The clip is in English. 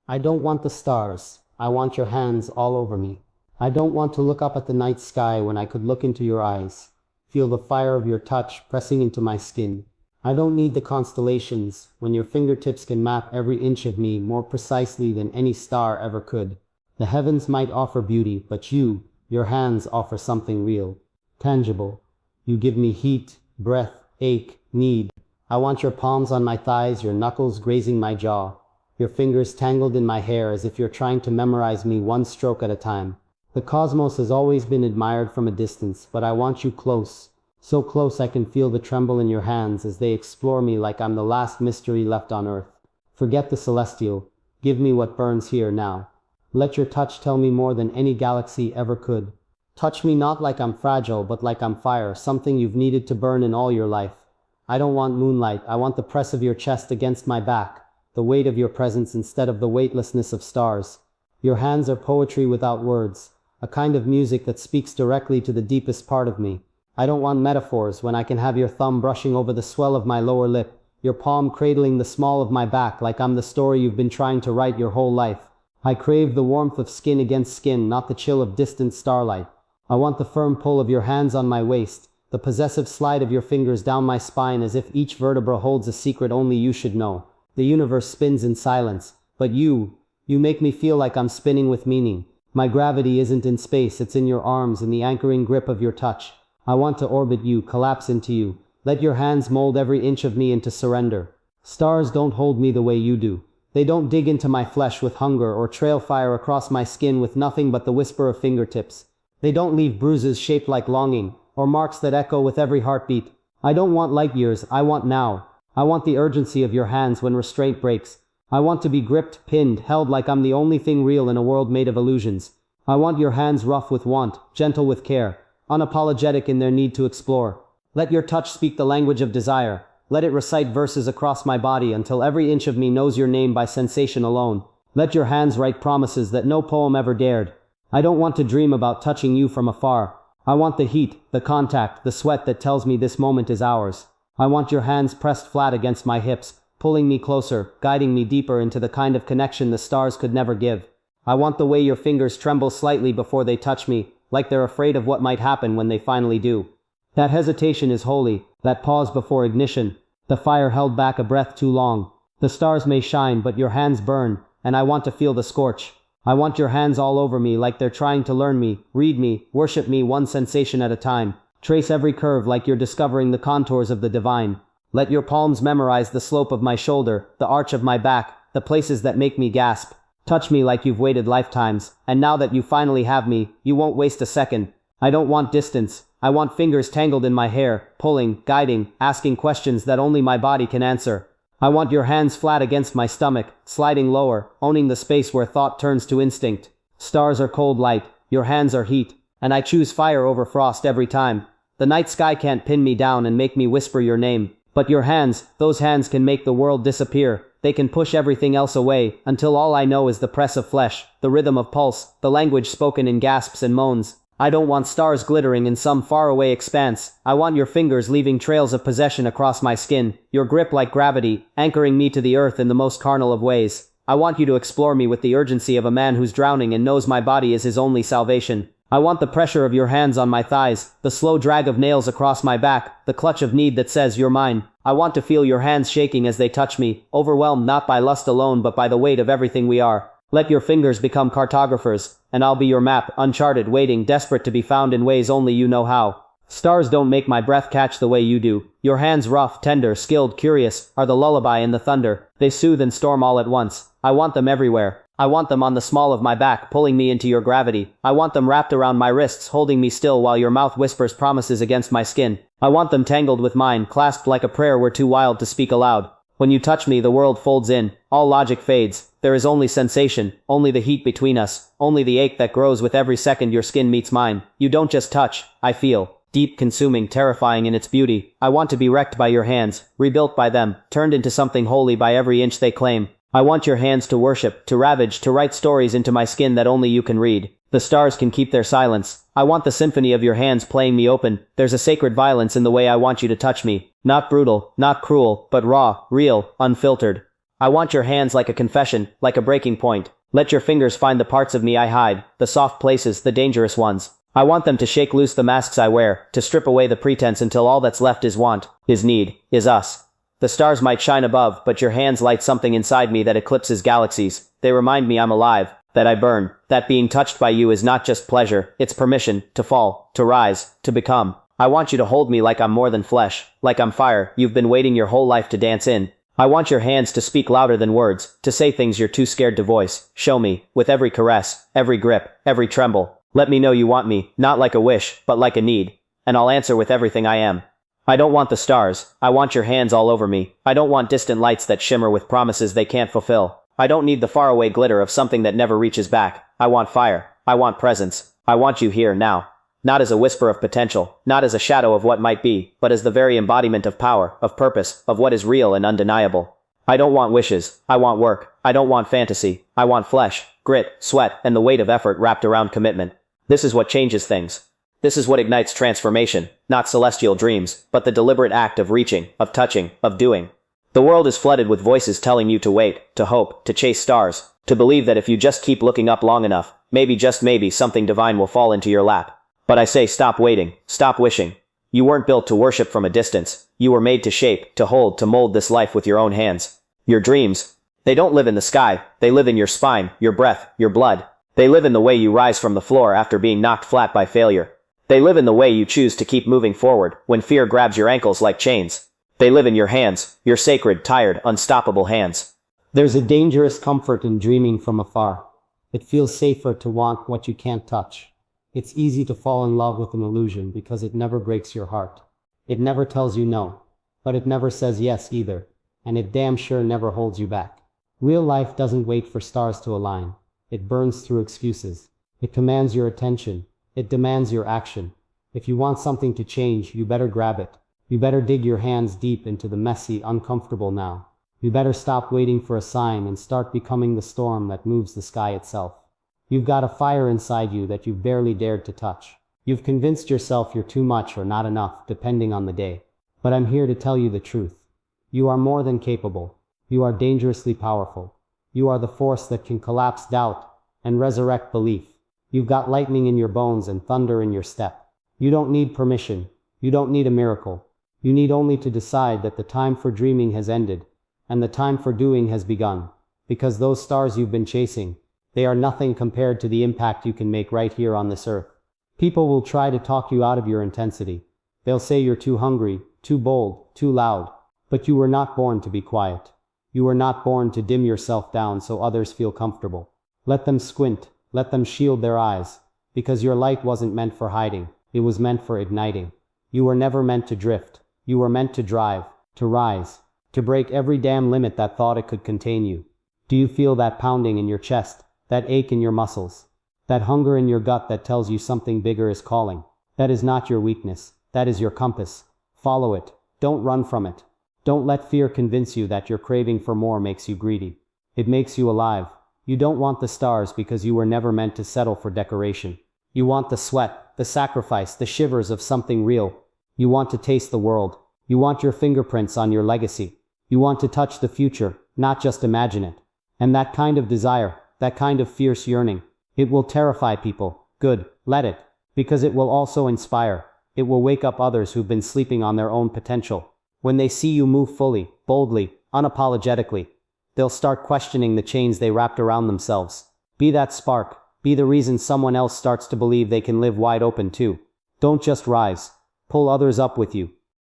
I don't want the stars. I want your hands all over me. I don't want to look up at the night sky when I could look into your eyes. Feel the fire of your touch pressing into my skin. I don't need the constellations when your fingertips can map every inch of me more precisely than any star ever could. The heavens might offer beauty, but your hands offer something real, tangible. You give me heat, breath, ache, need. I want your palms on my thighs, your knuckles grazing my jaw, your fingers tangled in my hair as if you're trying to memorize me one stroke at a time. The cosmos has always been admired from a distance, but I want you close. So close I can feel the tremble in your hands as they explore me like I'm the last mystery left on earth. Forget the celestial. Give me what burns here now. Let your touch tell me more than any galaxy ever could. Touch me not like I'm fragile, but like I'm fire, something you've needed to burn in all your life. I don't want moonlight, I want the press of your chest against my back, the weight of your presence instead of the weightlessness of stars. Your hands are poetry without words, a kind of music that speaks directly to the deepest part of me. I don't want metaphors when I can have your thumb brushing over the swell of my lower lip, your palm cradling the small of my back like I'm the story you've been trying to write your whole life. I crave the warmth of skin against skin, not the chill of distant starlight. I want the firm pull of your hands on my waist, the possessive slide of your fingers down my spine as if each vertebra holds a secret only you should know. The universe spins in silence, but you make me feel like I'm spinning with meaning. My gravity isn't in space, it's in your arms and the anchoring grip of your touch. I want to orbit you, collapse into you. Let your hands mold every inch of me into surrender. Stars don't hold me the way you do. They don't dig into my flesh with hunger or trail fire across my skin with nothing but the whisper of fingertips. They don't leave bruises shaped like longing, or marks that echo with every heartbeat. I don't want light years, I want now. I want the urgency of your hands when restraint breaks. I want to be gripped, pinned, held like I'm the only thing real in a world made of illusions. I want your hands rough with want, gentle with care, unapologetic in their need to explore. Let your touch speak the language of desire. Let it recite verses across my body until every inch of me knows your name by sensation alone. Let your hands write promises that no poem ever dared. I don't want to dream about touching you from afar. I want the heat, the contact, the sweat that tells me this moment is ours. I want your hands pressed flat against my hips, pulling me closer, guiding me deeper into the kind of connection the stars could never give. I want the way your fingers tremble slightly before they touch me, like they're afraid of what might happen when they finally do. That hesitation is holy, that pause before ignition, the fire held back a breath too long. The stars may shine, but your hands burn, and I want to feel the scorch. I want your hands all over me like they're trying to learn me, read me, worship me one sensation at a time. Trace every curve like you're discovering the contours of the divine. Let your palms memorize the slope of my shoulder, the arch of my back, the places that make me gasp. Touch me like you've waited lifetimes, and now that you finally have me, you won't waste a second. I don't want distance. I want fingers tangled in my hair, pulling, guiding, asking questions that only my body can answer. I want your hands flat against my stomach, sliding lower, owning the space where thought turns to instinct. Stars are cold light, your hands are heat, and I choose fire over frost every time. The night sky can't pin me down and make me whisper your name, but your hands, those hands can make the world disappear. They can push everything else away, until all I know is the press of flesh, the rhythm of pulse, the language spoken in gasps and moans. I don't want stars glittering in some faraway expanse. I want your fingers leaving trails of possession across my skin, your grip like gravity, anchoring me to the earth in the most carnal of ways. I want you to explore me with the urgency of a man who's drowning and knows my body is his only salvation. I want the pressure of your hands on my thighs, the slow drag of nails across my back, the clutch of need that says you're mine. I want to feel your hands shaking as they touch me, overwhelmed not by lust alone but by the weight of everything we are. Let your fingers become cartographers, and I'll be your map, uncharted, waiting, desperate to be found in ways only you know how. Stars don't make my breath catch the way you do. Your hands rough, tender, skilled, curious, are the lullaby and the thunder. They soothe and storm all at once. I want them everywhere. I want them on the small of my back, pulling me into your gravity. I want them wrapped around my wrists, holding me still while your mouth whispers promises against my skin. I want them tangled with mine, clasped like a prayer we're too wild to speak aloud. When you touch me, the world folds in. All logic fades. There is only sensation, only the heat between us, only the ache that grows with every second your skin meets mine. You don't just touch, I feel. Deep, consuming, terrifying in its beauty. I want to be wrecked by your hands, rebuilt by them, turned into something holy by every inch they claim. I want your hands to worship, to ravage, to write stories into my skin that only you can read. The stars can keep their silence. I want the symphony of your hands playing me open. There's a sacred violence in the way I want you to touch me. Not brutal, not cruel, but raw, real, unfiltered. I want your hands like a confession, like a breaking point. Let your fingers find the parts of me I hide, the soft places, the dangerous ones. I want them to shake loose the masks I wear, to strip away the pretense until all that's left is want, is need, is us. The stars might shine above, but your hands light something inside me that eclipses galaxies. They remind me I'm alive, that I burn, that being touched by you is not just pleasure, it's permission, to fall, to rise, to become. I want you to hold me like I'm more than flesh, like I'm fire you've been waiting your whole life to dance in. I want your hands to speak louder than words, to say things you're too scared to voice. Show me, with every caress, every grip, every tremble. Let me know you want me, not like a wish, but like a need. And I'll answer with everything I am. I don't want the stars, I want your hands all over me. I don't want distant lights that shimmer with promises they can't fulfill. I don't need the faraway glitter of something that never reaches back. I want fire. I want presence. I want you here, now. Not as a whisper of potential, not as a shadow of what might be, but as the very embodiment of power, of purpose, of what is real and undeniable. I don't want wishes. I want work. I don't want fantasy. I want flesh, grit, sweat, and the weight of effort wrapped around commitment. This is what changes things. This is what ignites transformation, not celestial dreams, but the deliberate act of reaching, of touching, of doing. The world is flooded with voices telling you to wait, to hope, to chase stars, to believe that if you just keep looking up long enough, maybe just maybe something divine will fall into your lap. But I say stop waiting, stop wishing. You weren't built to worship from a distance. You were made to shape, to hold, to mold this life with your own hands. Your dreams, they don't live in the sky, they live in your spine, your breath, your blood. They live in the way you rise from the floor after being knocked flat by failure. They live in the way you choose to keep moving forward when fear grabs your ankles like chains. They live in your hands, your sacred, tired, unstoppable hands. There's a dangerous comfort in dreaming from afar. It feels safer to want what you can't touch. It's easy to fall in love with an illusion because it never breaks your heart. It never tells you no, but it never says yes either, and it damn sure never holds you back. Real life doesn't wait for stars to align. It burns through excuses. It commands your attention. It demands your action. If you want something to change, you better grab it. You better dig your hands deep into the messy, uncomfortable now. You better stop waiting for a sign and start becoming the storm that moves the sky itself. You've got a fire inside you that you've barely dared to touch. You've convinced yourself you're too much or not enough, depending on the day. But I'm here to tell you the truth. You are more than capable. You are dangerously powerful. You are the force that can collapse doubt and resurrect belief. You've got lightning in your bones and thunder in your step. You don't need permission. You don't need a miracle. You need only to decide that the time for dreaming has ended, and the time for doing has begun. Because those stars you've been chasing, they are nothing compared to the impact you can make right here on this earth. People will try to talk you out of your intensity. They'll say you're too hungry, too bold, too loud. But you were not born to be quiet. You were not born to dim yourself down so others feel comfortable. Let them squint. Let them shield their eyes. Because your light wasn't meant for hiding. It was meant for igniting. You were never meant to drift. You were meant to drive, to rise, to break every damn limit that thought it could contain you. Do you feel that pounding in your chest, that ache in your muscles, that hunger in your gut that tells you something bigger is calling? That is not your weakness. That is your compass. Follow it. Don't run from it. Don't let fear convince you that your craving for more makes you greedy. It makes you alive. You don't want the stars because you were never meant to settle for decoration. You want the sweat, the sacrifice, the shivers of something real. You want to taste the world. You want your fingerprints on your legacy. You want to touch the future, not just imagine it. And that kind of desire, that kind of fierce yearning, it will terrify people. Good, let it. Because it will also inspire. It will wake up others who've been sleeping on their own potential. When they see you move fully, boldly, unapologetically, they'll start questioning the chains they wrapped around themselves. Be that spark. Be the reason someone else starts to believe they can live wide open too. Don't just rise. Pull others up with you.